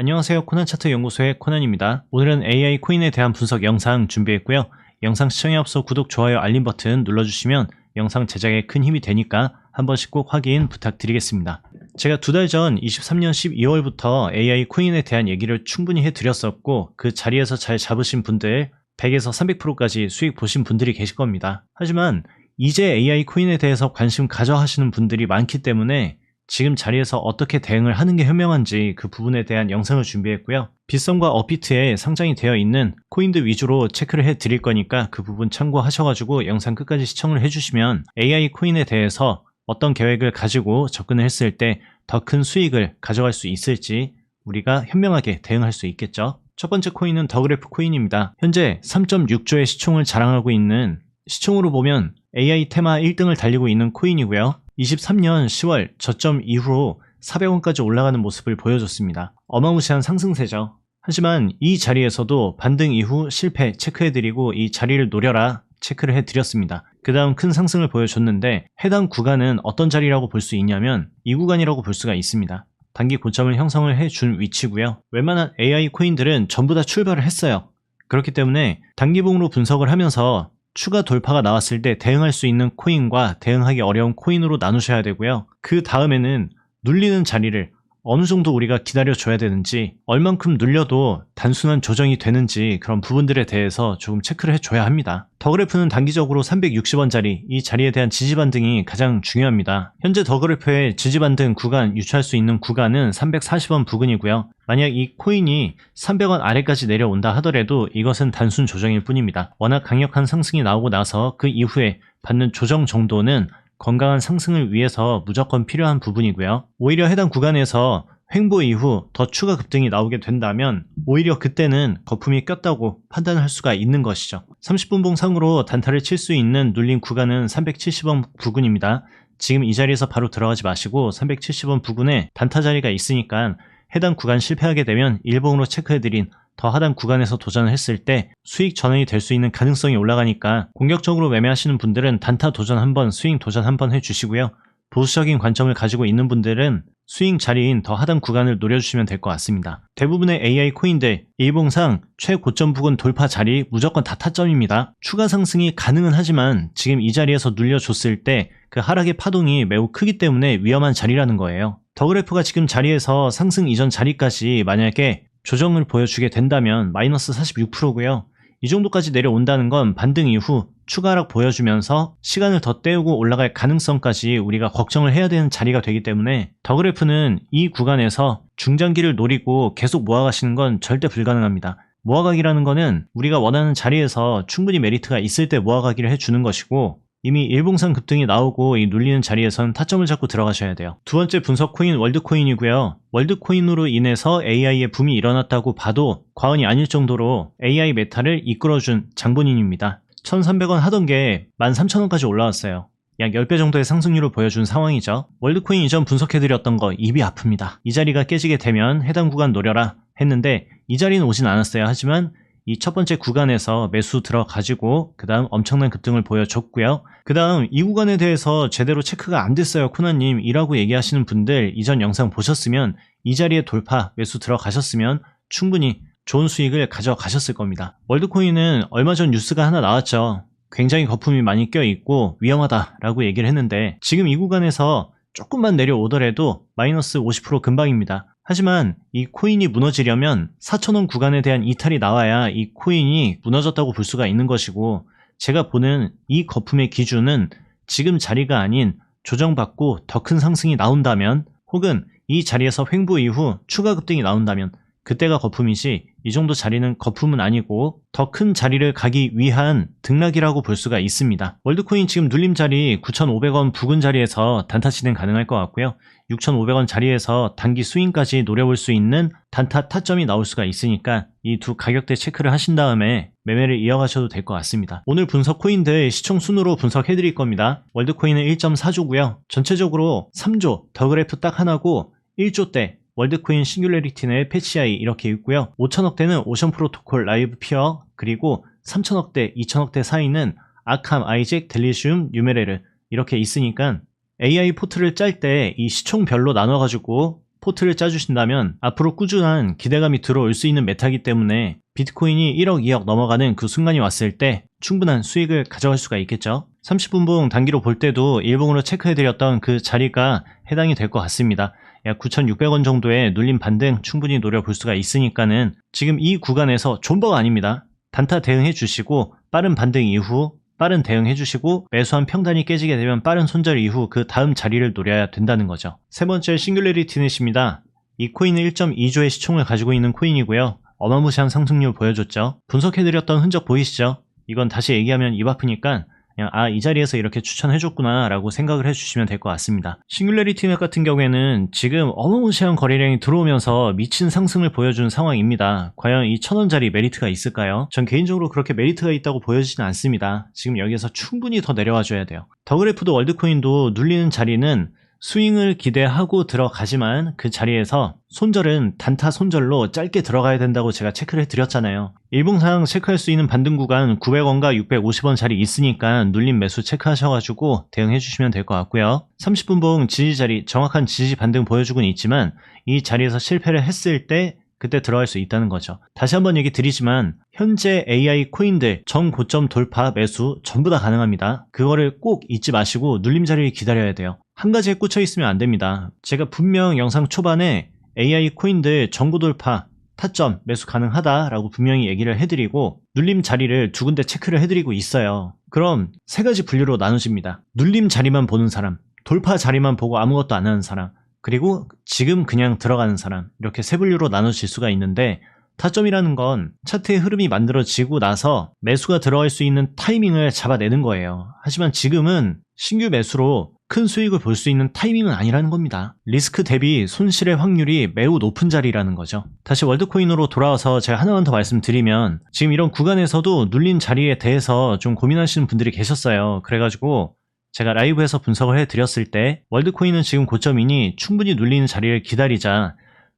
안녕하세요. 코난차트 연구소의 코난입니다. 오늘은 AI 코인에 대한 분석 영상 준비했고요. 영상 시청에 앞서 구독, 좋아요, 알림 버튼 눌러주시면 영상 제작에 큰 힘이 되니까 한 번씩 꼭 확인 부탁드리겠습니다. 제가 2달 전 23년 12월부터 AI 코인에 대한 얘기를 충분히 해드렸었고 그 자리에서 잘 잡으신 분들 100에서 300%까지 수익 보신 분들이 계실 겁니다. 하지만 이제 AI 코인에 대해서 관심 가져 하시는 분들이 많기 때문에 지금 자리에서 어떻게 대응을 하는 게 현명한지 그 부분에 대한 영상을 준비했고요. 빗썸과 업비트에 상장이 되어 있는 코인들 위주로 체크를 해 드릴 거니까 그 부분 참고하셔가지고 영상 끝까지 시청을 해주시면 AI 코인에 대해서 어떤 계획을 가지고 접근을 했을 때 더 큰 수익을 가져갈 수 있을지 우리가 현명하게 대응할 수 있겠죠. 첫 번째 코인은 더그래프 코인입니다. 현재 3.6조의 시총을 자랑하고 있는, 시총으로 보면 AI 테마 1등을 달리고 있는 코인이고요. 23년 10월 저점 이후로 400원까지 올라가는 모습을 보여줬습니다. 어마무시한 상승세죠. 하지만 이 자리에서도 반등 이후 실패 체크해드리고 이 자리를 노려라 체크를 해드렸습니다. 그 다음 큰 상승을 보여줬는데 해당 구간은 어떤 자리라고 볼 수 있냐면 이 구간이라고 볼 수가 있습니다. 단기 고점을 형성을 해준 위치고요. 웬만한 AI 코인들은 전부 다 출발을 했어요. 그렇기 때문에 단기봉으로 분석을 하면서 추가 돌파가 나왔을 때 대응할 수 있는 코인과 대응하기 어려운 코인으로 나누셔야 되고요. 그 다음에는 눌리는 자리를 어느 정도 우리가 기다려줘야 되는지, 얼만큼 눌려도 단순한 조정이 되는지 그런 부분들에 대해서 조금 체크를 해줘야 합니다. 더그래프는 단기적으로 360원짜리 이 자리에 대한 지지 반등이 가장 중요합니다. 현재 더그래프의 지지 반등 구간, 유추할 수 있는 구간은 340원 부근이고요. 만약 이 코인이 300원 아래까지 내려온다 하더라도 이것은 단순 조정일 뿐입니다. 워낙 강력한 상승이 나오고 나서 그 이후에 받는 조정 정도는 건강한 상승을 위해서 무조건 필요한 부분이고요. 오히려 해당 구간에서 횡보 이후 더 추가 급등이 나오게 된다면 오히려 그때는 거품이 꼈다고 판단할 수가 있는 것이죠. 30분봉 상으로 단타를 칠 수 있는 눌린 구간은 370원 부근입니다. 지금 이 자리에서 바로 들어가지 마시고 370원 부근에 단타 자리가 있으니까 해당 구간 실패하게 되면 일봉으로 체크해드린 더 하단 구간에서 도전을 했을 때 수익 전환이 될 수 있는 가능성이 올라가니까 공격적으로 매매하시는 분들은 단타 도전 한번, 스윙 도전 한번 해주시고요. 보수적인 관점을 가지고 있는 분들은 스윙 자리인 더 하단 구간을 노려주시면 될 것 같습니다. 대부분의 AI 코인들 일봉상 최고점 부근 돌파 자리 무조건 다 타점입니다. 추가 상승이 가능은 하지만 지금 이 자리에서 눌려줬을 때 그 하락의 파동이 매우 크기 때문에 위험한 자리라는 거예요. 더그래프가 지금 자리에서 상승 이전 자리까지 만약에 조정을 보여주게 된다면 마이너스 46%고요. 이 정도까지 내려온다는 건 반등 이후 추가 하락 보여주면서 시간을 더 때우고 올라갈 가능성까지 우리가 걱정을 해야 되는 자리가 되기 때문에 더그래프는 이 구간에서 중장기를 노리고 계속 모아가시는 건 절대 불가능합니다. 모아가기라는 거는 우리가 원하는 자리에서 충분히 메리트가 있을 때 모아가기를 해주는 것이고 이미 일봉상 급등이 나오고 이 눌리는 자리에선 타점을 잡고 들어가셔야 돼요. 두 번째 분석 코인 월드코인이고요. 월드코인으로 인해서 AI의 붐이 일어났다고 봐도 과언이 아닐 정도로 AI 메타를 이끌어준 장본인입니다. 1,300원 하던 게 13,000원까지 올라왔어요. 약 10배 정도의 상승률을 보여준 상황이죠. 월드코인 이전 분석해드렸던 거 입이 아픕니다. 이 자리가 깨지게 되면 해당 구간 노려라 했는데 이 자리는 오진 않았어요. 하지만 이 첫 번째 구간에서 매수 들어가지고 그 다음 엄청난 급등을 보여줬고요. 그 다음 이 구간에 대해서 제대로 체크가 안 됐어요. 코난님 이라고 얘기하시는 분들 이전 영상 보셨으면 이 자리에 돌파 매수 들어가셨으면 충분히 좋은 수익을 가져가셨을 겁니다. 월드코인은 얼마 전 뉴스가 하나 나왔죠. 굉장히 거품이 많이 껴있고 위험하다라고 얘기를 했는데 지금 이 구간에서 조금만 내려오더라도 마이너스 50% 금방입니다. 하지만 이 코인이 무너지려면 4,000원 구간에 대한 이탈이 나와야 이 코인이 무너졌다고 볼 수가 있는 것이고 제가 보는 이 거품의 기준은 지금 자리가 아닌 조정받고 더 큰 상승이 나온다면 혹은 이 자리에서 횡보 이후 추가 급등이 나온다면 그때가 거품이지 이 정도 자리는 거품은 아니고 더 큰 자리를 가기 위한 등락이라고 볼 수가 있습니다. 월드코인 지금 눌림 자리 9,500원 부근 자리에서 단타 진행 가능할 것 같고요. 6,500원 자리에서 단기 스윙까지 노려볼 수 있는 단타 타점이 나올 수가 있으니까 이 두 가격대 체크를 하신 다음에 매매를 이어가셔도 될 것 같습니다. 오늘 분석 코인들 시총 순으로 분석해 드릴 겁니다. 월드코인은 1.4조고요. 전체적으로 3조, 더그래프 딱 하나고 1조대 월드코인 싱귤레리티의 패치아이 이렇게 있고요. 5천억대는 오션 프로토콜 라이브 피어 그리고 3천억대, 2천억대 사이는 아캄, 아이잭, 델리시움, 뉴메레르 이렇게 있으니까 AI 포트를 짤 때 이 시총별로 나눠가지고 포트를 짜주신다면 앞으로 꾸준한 기대감이 들어올 수 있는 메타이기 때문에 비트코인이 1억, 2억 넘어가는 그 순간이 왔을 때 충분한 수익을 가져갈 수가 있겠죠. 30분봉 단기로 볼 때도 일봉으로 체크해드렸던 그 자리가 해당이 될 것 같습니다. 약 9,600원 정도의 눌림 반등 충분히 노려볼 수가 있으니까는 지금 이 구간에서 존버가 아닙니다. 단타 대응해 주시고 빠른 반등 이후 빠른 대응해 주시고 매수한 평단이 깨지게 되면 빠른 손절 이후 그 다음 자리를 노려야 된다는 거죠. 세 번째 싱귤레리티 넷입니다. 이 코인은 1.2조의 시총을 가지고 있는 코인이고요. 어마무시한 상승률 보여줬죠. 분석해드렸던 흔적 보이시죠? 이건 다시 얘기하면 입 아프니까 그냥 이 자리에서 이렇게 추천해줬구나 라고 생각을 해주시면 될 것 같습니다. 싱귤레리티넷 같은 경우에는 지금 어마무시한 거래량이 들어오면서 미친 상승을 보여준 상황입니다. 과연 이 1,000원짜리 메리트가 있을까요? 전 개인적으로 그렇게 메리트가 있다고 보여지지는 않습니다. 지금 여기서 충분히 더 내려와 줘야 돼요. 더그래프도 월드코인도 눌리는 자리는 스윙을 기대하고 들어가지만 그 자리에서 손절은 단타 손절로 짧게 들어가야 된다고 제가 체크를 해드렸잖아요. 일봉상 체크할 수 있는 반등 구간 900원과 650원 자리 있으니까 눌림 매수 체크하셔가지고 대응해 주시면 될 것 같고요. 30분봉 지지 자리 정확한 지지 반등 보여주고는 있지만 이 자리에서 실패를 했을 때 그때 들어갈 수 있다는 거죠. 다시 한번 얘기 드리지만 현재 AI 코인들 정고점 돌파 매수 전부 다 가능합니다. 그거를 꼭 잊지 마시고 눌림 자리를 기다려야 돼요. 한 가지에 꽂혀 있으면 안 됩니다. 제가 분명 영상 초반에 AI 코인들 정고 돌파 타점 매수 가능하다라고 분명히 얘기를 해드리고 눌림 자리를 두 군데 체크를 해드리고 있어요. 그럼 세 가지 분류로 나눠집니다. 눌림 자리만 보는 사람, 돌파 자리만 보고 아무것도 안 하는 사람, 그리고 지금 그냥 들어가는 사람, 이렇게 세 분류로 나눠질 수가 있는데 타점이라는 건 차트의 흐름이 만들어지고 나서 매수가 들어갈 수 있는 타이밍을 잡아내는 거예요. 하지만 지금은 신규 매수로 큰 수익을 볼 수 있는 타이밍은 아니라는 겁니다. 리스크 대비 손실의 확률이 매우 높은 자리라는 거죠. 다시 월드코인으로 돌아와서 제가 하나만 더 말씀드리면 지금 이런 구간에서도 눌린 자리에 대해서 좀 고민하시는 분들이 계셨어요. 그래가지고 제가 라이브에서 분석을 해드렸을 때 월드코인은 지금 고점이니 충분히 눌리는 자리를 기다리자,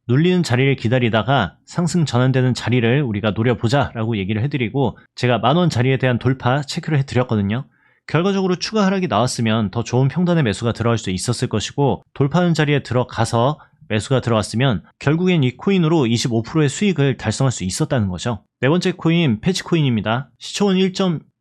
눌리는 자리를 기다리다가 상승 전환되는 자리를 우리가 노려보자 라고 얘기를 해드리고 제가 10,000원 자리에 대한 돌파 체크를 해드렸거든요. 결과적으로 추가 하락이 나왔으면 더 좋은 평단의 매수가 들어갈 수 있었을 것이고 돌파하는 자리에 들어가서 매수가 들어왔으면 결국엔 이 코인으로 25%의 수익을 달성할 수 있었다는 거죠. 네 번째 코인 패치코인입니다.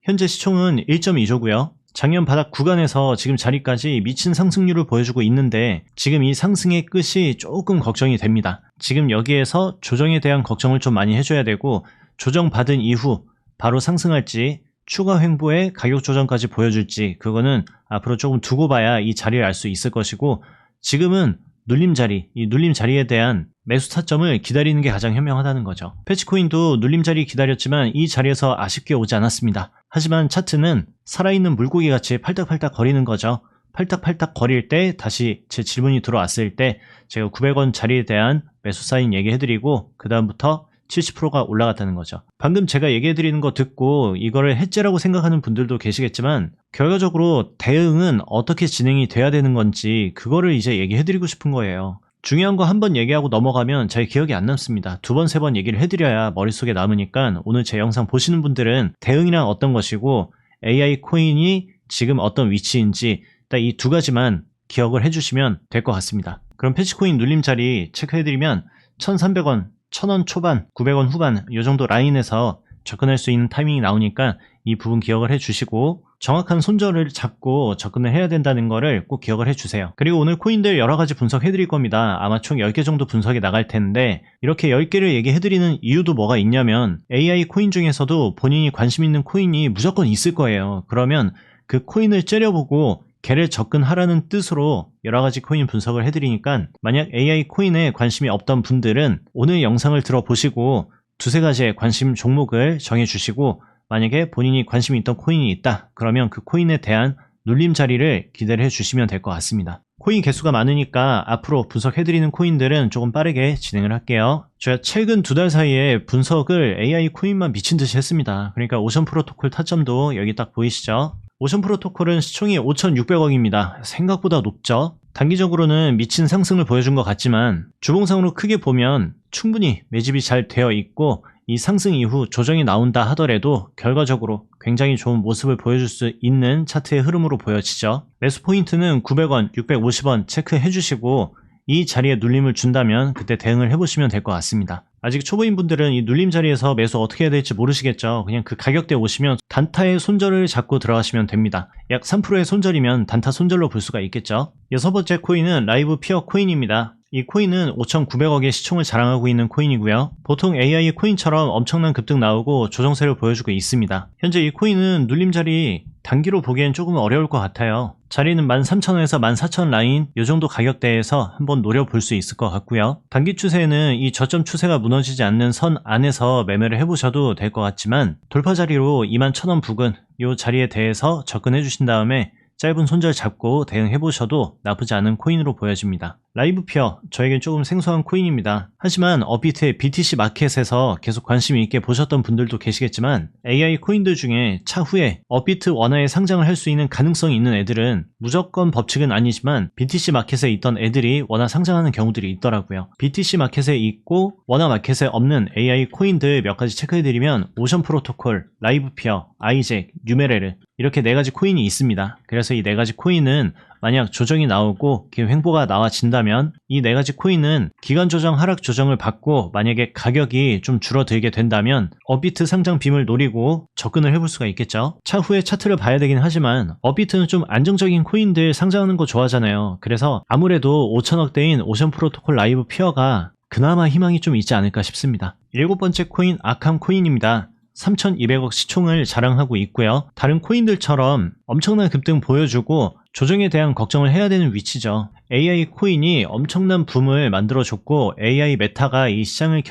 현재 시총은 1.2조고요. 작년 바닥 구간에서 지금 자리까지 미친 상승률을 보여주고 있는데 지금 이 상승의 끝이 조금 걱정이 됩니다. 지금 여기에서 조정에 대한 걱정을 좀 많이 해줘야 되고 조정받은 이후 바로 상승할지 추가 횡보에 가격 조정까지 보여줄지 그거는 앞으로 조금 두고 봐야 이 자리를 알 수 있을 것이고 지금은 눌림 자리, 이 눌림 자리에 대한 매수 타점을 기다리는 게 가장 현명하다는 거죠. 패치코인도 눌림 자리 기다렸지만 이 자리에서 아쉽게 오지 않았습니다. 하지만 차트는 살아있는 물고기 같이 팔딱팔딱 거리는 거죠. 팔딱팔딱 거릴 때 다시 제 질문이 들어왔을 때 제가 900원 자리에 대한 매수 사인 얘기해드리고 그 다음부터 70%가 올라갔다는 거죠. 방금 제가 얘기해드리는 거 듣고 이거를 해제라고 생각하는 분들도 계시겠지만 결과적으로 대응은 어떻게 진행이 돼야 되는 건지 그거를 이제 얘기해드리고 싶은 거예요. 중요한 거 한 번 얘기하고 넘어가면 잘 기억이 안 남습니다. 두 번, 세 번 얘기를 해드려야 머릿속에 남으니까 오늘 제 영상 보시는 분들은 대응이란 어떤 것이고 AI 코인이 지금 어떤 위치인지 딱 이 두 가지만 기억을 해주시면 될 것 같습니다. 그럼 패치코인 눌림 자리 체크해드리면 1,300원 1,000원 초반, 900원 후반 이 정도 라인에서 접근할 수 있는 타이밍이 나오니까 이 부분 기억을 해주시고 정확한 손절을 잡고 접근을 해야 된다는 거를 꼭 기억을 해주세요. 그리고 오늘 코인들 여러가지 분석해드릴 겁니다. 아마 총 10개 정도 분석이 나갈 텐데 이렇게 10개를 얘기해드리는 이유도 뭐가 있냐면 AI 코인 중에서도 본인이 관심 있는 코인이 무조건 있을 거예요. 그러면 그 코인을 째려보고 걔를 접근하라는 뜻으로 여러가지 코인 분석을 해드리니까 만약 AI 코인에 관심이 없던 분들은 오늘 영상을 들어보시고 두세 가지의 관심 종목을 정해주시고 만약에 본인이 관심이 있던 코인이 있다 그러면 그 코인에 대한 눌림 자리를 기대를 해주시면 될 것 같습니다. 코인 개수가 많으니까 앞으로 분석해드리는 코인들은 조금 빠르게 진행을 할게요. 제가 최근 2달 사이에 분석을 AI 코인만 미친듯이 했습니다. 그러니까 오션 프로토콜 타점도 여기 딱 보이시죠? 오션 프로토콜은 시총이 5,600억입니다. 생각보다 높죠? 단기적으로는 미친 상승을 보여준 것 같지만 주봉상으로 크게 보면 충분히 매집이 잘 되어 있고 이 상승 이후 조정이 나온다 하더라도 결과적으로 굉장히 좋은 모습을 보여줄 수 있는 차트의 흐름으로 보여지죠. 매수 포인트는 900원, 650원 체크해 주시고 이 자리에 눌림을 준다면 그때 대응을 해보시면 될 것 같습니다. 아직 초보인 분들은 이 눌림 자리에서 매수 어떻게 해야 될지 모르시겠죠. 그냥 그 가격대에 오시면 단타의 손절을 잡고 들어가시면 됩니다. 약 3%의 손절이면 단타 손절로 볼 수가 있겠죠. 여섯 번째 코인은 라이브 피어 코인입니다. 이 코인은 5,900억의 시총을 자랑하고 있는 코인이고요. 보통 AI 코인처럼 엄청난 급등 나오고 조정세를 보여주고 있습니다. 현재 이 코인은 눌림 자리 단기로 보기엔 조금 어려울 것 같아요. 자리는 13,000원에서 14,000원 라인 이 정도 가격대에서 한번 노려볼 수 있을 것 같고요. 단기 추세는 이 저점 추세가 무너지지 않는 선 안에서 매매를 해보셔도 될 것 같지만 돌파 자리로 21,000원 부근 이 자리에 대해서 접근해 주신 다음에 짧은 손절 잡고 대응해보셔도 나쁘지 않은 코인으로 보여집니다. 라이브 피어, 저에겐 조금 생소한 코인입니다. 하지만 업비트의 BTC 마켓에서 계속 관심 있게 보셨던 분들도 계시겠지만 AI 코인들 중에 차후에 업비트 원화에 상장을 할 수 있는 가능성이 있는 애들은 무조건 법칙은 아니지만 BTC 마켓에 있던 애들이 원화 상장하는 경우들이 있더라고요. BTC 마켓에 있고 원화 마켓에 없는 AI 코인들 몇 가지 체크해드리면 오션 프로토콜, 라이브 피어, 아이잭, 뉴메레르 이렇게 4가지 코인이 있습니다. 그래서 이 4가지 코인은 만약 조정이 나오고 횡보가 나와진다면 이 4가지 코인은 기간 조정, 하락 조정을 받고 만약에 가격이 좀 줄어들게 된다면 업비트 상장 빔을 노리고 접근을 해볼 수가 있겠죠. 차후에 차트를 봐야 되긴 하지만 업비트는 좀 안정적인 코인들 상장하는 거 좋아하잖아요. 그래서 아무래도 5천억대인 오션 프로토콜 라이브 피어가 그나마 희망이 좀 있지 않을까 싶습니다. 7번째 코인 아캄 코인입니다. 3,200억 시총을 자랑하고 있고요. 다른 코인들처럼 엄청난 급등 보여주고 조정에 대한 걱정을 해야 되는 위치죠. AI 코인이 엄청난 붐을 만들어줬고 AI 메타가 이 시장을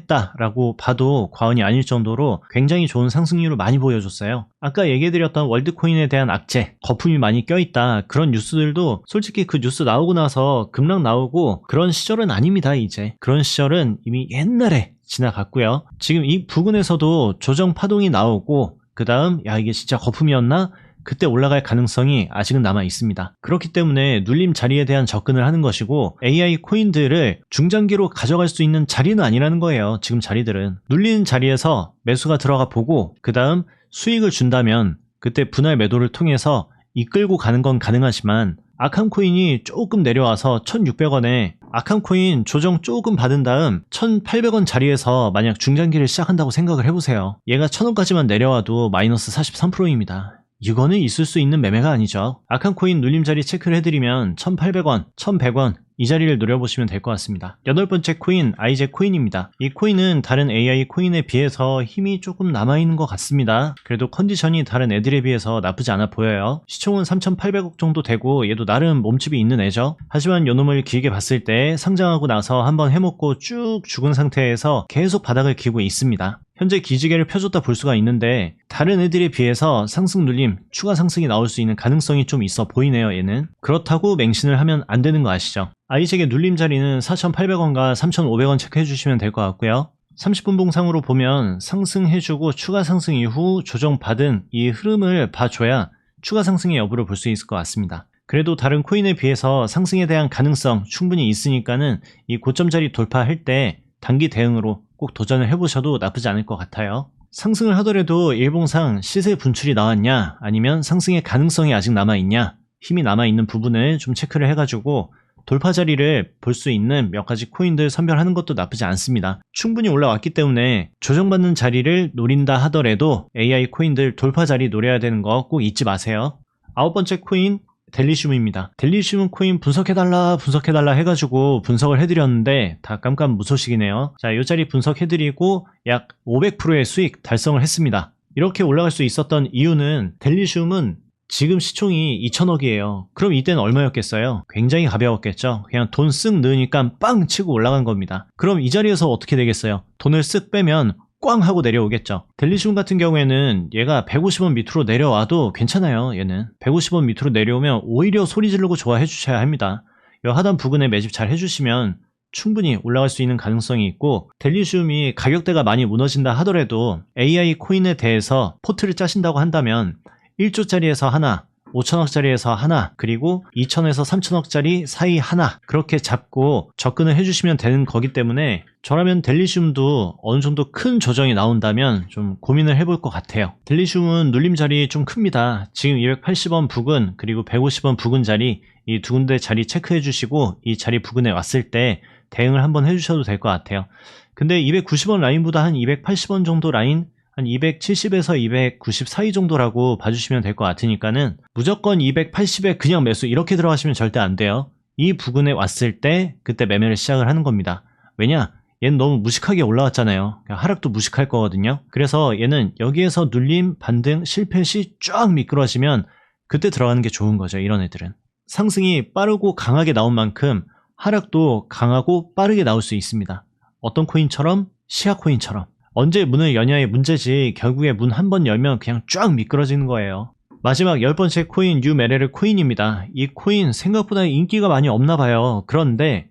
견인했다라고 봐도 과언이 아닐 정도로 굉장히 좋은 상승률을 많이 보여줬어요. 아까 얘기해드렸던 월드코인에 대한 악재, 거품이 많이 껴있다 그런 뉴스들도 솔직히 그 뉴스 나오고 나서 급락 나오고 그런 시절은 아닙니다. 이제 그런 시절은 이미 옛날에 지나갔고요. 지금 이 부근에서도 조정 파동이 나오고 그 다음 야 이게 진짜 거품이었나? 그때 올라갈 가능성이 아직은 남아 있습니다. 그렇기 때문에 눌림 자리에 대한 접근을 하는 것이고 AI 코인들을 중장기로 가져갈 수 있는 자리는 아니라는 거예요. 지금 자리들은 눌리는 자리에서 매수가 들어가 보고 그 다음 수익을 준다면 그때 분할 매도를 통해서 이끌고 가는 건 가능하지만 아캄 코인이 조금 내려와서 1,600원에 아캄 코인 조정 조금 받은 다음 1,800원 자리에서 만약 중장기를 시작한다고 생각을 해보세요. 얘가 1,000원까지만 내려와도 마이너스 43%입니다. 이거는 있을 수 있는 매매가 아니죠. 아캄 코인 눌림 자리 체크를 해드리면 1,800원, 1,100원 이 자리를 노려보시면 될 것 같습니다. 8번째 코인 아이잭 코인입니다. 이 코인은 다른 AI 코인에 비해서 힘이 조금 남아있는 것 같습니다. 그래도 컨디션이 다른 애들에 비해서 나쁘지 않아 보여요. 시총은 3,800억 정도 되고 얘도 나름 몸집이 있는 애죠. 하지만 요 놈을 길게 봤을 때 상장하고 나서 한번 해먹고 쭉 죽은 상태에서 계속 바닥을 기고 있습니다. 현재 기지개를 펴줬다 볼 수가 있는데 다른 애들에 비해서 상승 눌림, 추가 상승이 나올 수 있는 가능성이 좀 있어 보이네요. 얘는 그렇다고 맹신을 하면 안 되는 거 아시죠? 아이잭의 눌림 자리는 4,800원과 3,500원 체크해 주시면 될 것 같고요. 30분 봉상으로 보면 상승해주고 추가 상승 이후 조정받은 이 흐름을 봐줘야 추가 상승의 여부를 볼 수 있을 것 같습니다. 그래도 다른 코인에 비해서 상승에 대한 가능성 충분히 있으니까는 이 고점 자리 돌파할 때 단기 대응으로 꼭 도전을 해보셔도 나쁘지 않을 것 같아요. 상승을 하더라도 일봉상 시세 분출이 나왔냐 아니면 상승의 가능성이 아직 남아있냐 힘이 남아있는 부분을 좀 체크를 해가지고 돌파 자리를 볼 수 있는 몇 가지 코인들 선별하는 것도 나쁘지 않습니다. 충분히 올라왔기 때문에 조정받는 자리를 노린다 하더라도 AI 코인들 돌파 자리 노려야 되는 거 꼭 잊지 마세요. 9번째 코인 델리슘입니다. 델리슘 코인 분석해달라 해가지고 분석을 해드렸는데 다 깜깜무소식이네요. 자, 이 자리 분석해드리고 약 500%의 수익 달성을 했습니다. 이렇게 올라갈 수 있었던 이유는 델리슘은 지금 시총이 2천억이에요. 그럼 이때는 얼마였겠어요? 굉장히 가벼웠겠죠. 그냥 돈 쓱 넣으니까 빵 치고 올라간 겁니다. 그럼 이 자리에서 어떻게 되겠어요? 돈을 쓱 빼면 꽝 하고 내려오겠죠. 델리슘 같은 경우에는 얘가 150원 밑으로 내려와도 괜찮아요. 얘는 150원 밑으로 내려오면 오히려 소리 지르고 좋아해 주셔야 합니다. 이 하단 부근에 매집 잘 해주시면 충분히 올라갈 수 있는 가능성이 있고 델리슘이 가격대가 많이 무너진다 하더라도 AI 코인에 대해서 포트를 짜신다고 한다면 1조짜리에서 하나 5천억짜리에서 하나 그리고 2천에서 3천억짜리 사이 하나 그렇게 잡고 접근을 해주시면 되는 거기 때문에 저라면 델리슘도 어느 정도 큰 조정이 나온다면 좀 고민을 해볼 것 같아요. 델리슘은 눌림 자리 좀 큽니다. 지금 280원 부근 그리고 150원 부근 자리 이 두 군데 자리 체크해 주시고 이 자리 부근에 왔을 때 대응을 한번 해주셔도 될 것 같아요. 근데 290원 라인보다 한 280원 정도 라인, 한 270에서 290 사이 정도라고 봐주시면 될 것 같으니까는 무조건 280에 그냥 매수 이렇게 들어가시면 절대 안 돼요. 이 부근에 왔을 때 그때 매매를 시작을 하는 겁니다. 왜냐? 얘는 너무 무식하게 올라왔잖아요. 하락도 무식할 거거든요. 그래서 얘는 여기에서 눌림, 반등, 실패 시 쫙 미끄러지면 그때 들어가는 게 좋은 거죠. 이런 애들은. 상승이 빠르고 강하게 나온 만큼 하락도 강하고 빠르게 나올 수 있습니다. 어떤 코인처럼? 시아 코인처럼. 언제 문을 여냐의 문제지 결국에 문 한 번 열면 그냥 쫙 미끄러지는 거예요. 마지막 10번째 코인 뉴메레르 코인입니다. 이 코인 생각보다 인기가 많이 없나 봐요. 그런데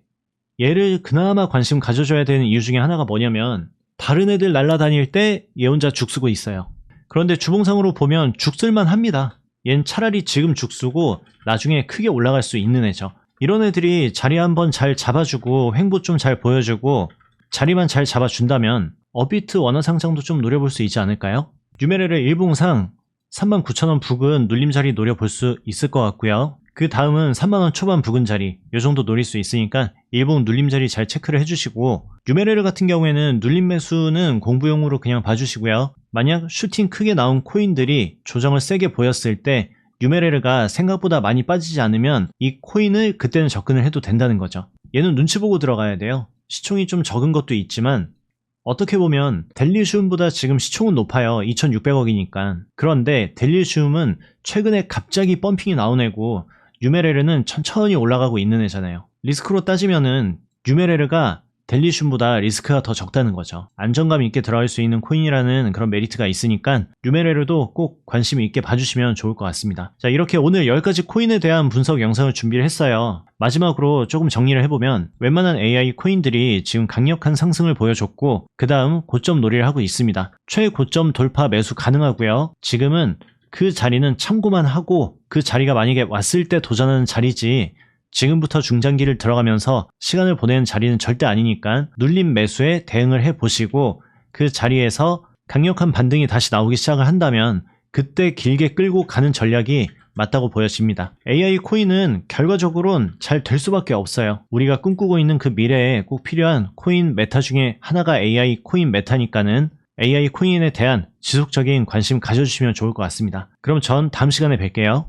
얘를 그나마 관심 가져줘야 되는 이유 중에 하나가 뭐냐면 다른 애들 날아다닐 때 얘 혼자 죽 쓰고 있어요. 그런데 주봉상으로 보면 죽 쓸만 합니다. 얘는 차라리 지금 죽 쓰고 나중에 크게 올라갈 수 있는 애죠. 이런 애들이 자리 한번 잘 잡아주고 횡보 좀 잘 보여주고 자리만 잘 잡아준다면 업비트 원화 상장도 좀 노려볼 수 있지 않을까요? 뉴메레르 일봉상 39,000원 부근 눌림 자리 노려볼 수 있을 것 같고요. 그 다음은 3만원 초반 부근 자리 이 정도 노릴 수 있으니까 일봉 눌림 자리 잘 체크를 해주시고 뉴메레르 같은 경우에는 눌림 매수는 공부용으로 그냥 봐주시고요. 만약 슈팅 크게 나온 코인들이 조정을 세게 보였을 때 뉴메레르가 생각보다 많이 빠지지 않으면 이 코인을 그때는 접근을 해도 된다는 거죠. 얘는 눈치 보고 들어가야 돼요. 시총이 좀 적은 것도 있지만 어떻게 보면 델리시움보다 지금 시총은 높아요. 2,600억이니까. 그런데 델리시움은 최근에 갑자기 펌핑이 나온 애고 뉴메레르는 천천히 올라가고 있는 애잖아요. 리스크로 따지면은 뉴메레르가 델리시움보다 리스크가 더 적다는 거죠. 안정감 있게 들어갈 수 있는 코인이라는 그런 메리트가 있으니까 뉴메레르도 꼭 관심 있게 봐주시면 좋을 것 같습니다. 자, 이렇게 오늘 10가지 코인에 대한 분석 영상을 준비를 했어요. 마지막으로 조금 정리를 해보면 웬만한 AI 코인들이 지금 강력한 상승을 보여줬고 그 다음 고점 놀이를 하고 있습니다. 최고점 돌파 매수 가능하고요. 지금은 그 자리는 참고만 하고 그 자리가 만약에 왔을 때 도전하는 자리지 지금부터 중장기를 들어가면서 시간을 보내는 자리는 절대 아니니까 눌림 매수에 대응을 해보시고 그 자리에서 강력한 반등이 다시 나오기 시작을 한다면 그때 길게 끌고 가는 전략이 맞다고 보여집니다. AI 코인은 결과적으로는 잘 될 수밖에 없어요. 우리가 꿈꾸고 있는 그 미래에 꼭 필요한 코인 메타 중에 하나가 AI 코인 메타니까는 AI 코인에 대한 지속적인 관심 가져주시면 좋을 것 같습니다. 그럼 전 다음 시간에 뵐게요.